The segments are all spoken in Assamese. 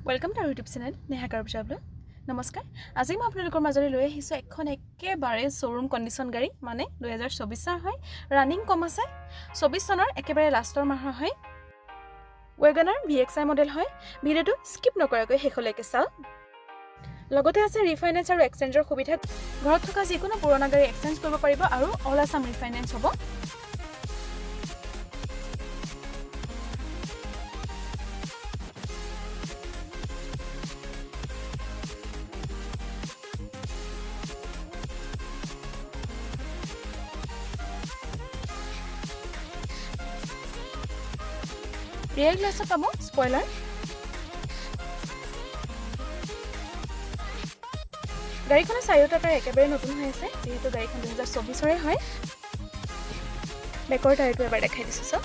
Welcome to our YouTube channel, Neha Karabjabla. Namaskar. আজি মই আপোনালোকৰ মাজলৈ লৈ আহিছো এখন একেবাৰে শোৰুম কন্ডিশন গাড়ী মানে 2024 হয় ৰানিং কম আছে 24 চনৰ একেবাৰে লাষ্টৰ মাহৰ হয় WagonR VXI মডেল হয় ভিডিওটো স্কিপ নকৰাকৈ শেষলৈকে চাওক লগতে আছে ৰিফাইনেন্স আৰু এক্সচেঞ্জৰ সুবিধা ঘৰত থকা যিকোনো পুৰণা গাড়ী এক্সচেঞ্জ কৰিব পাৰিব আৰু অল আছাম ৰিফাইনেন্স হ'ব Rear glass of pamo, spoiler. গাড়ীখনৰ চাৰিওটাৰ একেবাৰে নতুন হৈ আছে যেহেতু গাড়ীখন 2024 ৰে হয় বেকৰ টায়াৰটো এবাৰ দেখাই দিছো সব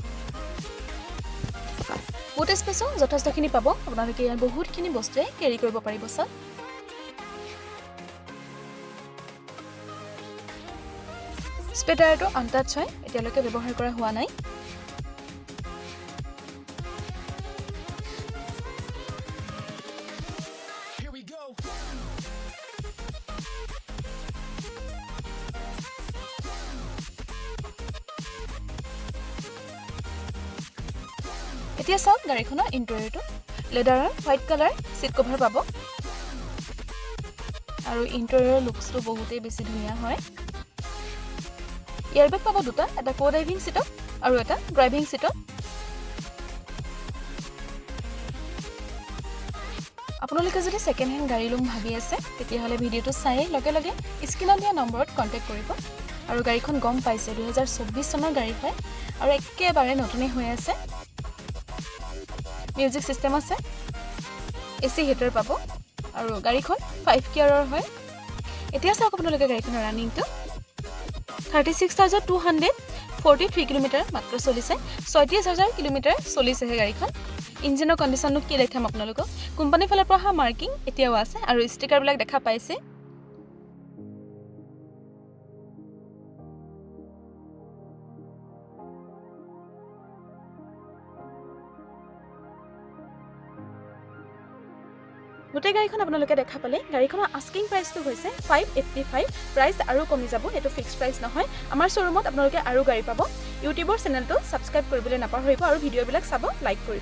বুট স্পেচো যথেষ্টখিনি পাব আপোনালোকে ইয়াত বহুতখিনি বস্তুৱে কেৰি কৰিব পাৰিব সব স্পেটাৰটো আনটাচ হয় এতিয়ালৈকে ব্যৱহাৰ কৰা হোৱা নাই এতিয়া চাওক গাড়ীখনৰ ইন্টেৰিয়ৰটো লেডাৰৰ হোৱাইট কালাৰ সিট কভাৰ পাব আৰু ইন্টেৰিয়ৰ লুকসটো বহুতেই বেছি ধুনীয়া হয় এয়াৰবেগ পাব দুটা এটা কো ড্ৰাইভিং সিটত আৰু এটা ড্ৰাইভিং সিটত আপোনালোকে যদি সেকেন্ড হ্যান্ড গাড়ী লম ভাবি আছে তেতিয়াহলে ভিডিওটো চাই লগে লগে স্ক্ৰিনত দিয়া নম্বৰত কন্টাক্ট কৰিব আৰু গাড়ীখন গম পাইছে 2024 চনৰ গাড়ী হয় আৰু একেবাৰে নতুনই হৈ আছে মিউজিক সিস্টেম আছে এসি হিটাৰ পাব আৰু গাড়ীখন 5 গিয়াৰৰ হয় এতিয়া চাওক আপোনালোকে গাড়ীখনৰ ৰানিংটো 36243 কিলোমিটাৰ মাত্ৰ চলিছে 36000 কিলোমিটাৰ চলিছে গাড়ীখন ইঞ্জিনৰ কন্ডিশনটো কি দেখাম আপোনালোকক কোম্পানী ফালৰ পৰা মাৰ্কিং এতিয়াও আছে আৰু ষ্টিকাৰ বিলাক দেখা পাইছে গোটেই গাড়ীখন আপোনালোকে দেখা পালে গাড়ীখনৰ আস্কিং প্ৰাইসটো হৈছে 585 প্ৰাইস আৰু কমি যাব এটো ফিক্স প্ৰাইস নহয় আমাৰ শ্বৰুমত আপোনালোকে আৰু গাড়ী পাব ইউটিউবৰ চেনেলটো সাবস্ক্ৰাইব কৰিবলৈ নাপাহৰিব আৰু ভিডিওবিলাক চাব লাইক কৰিব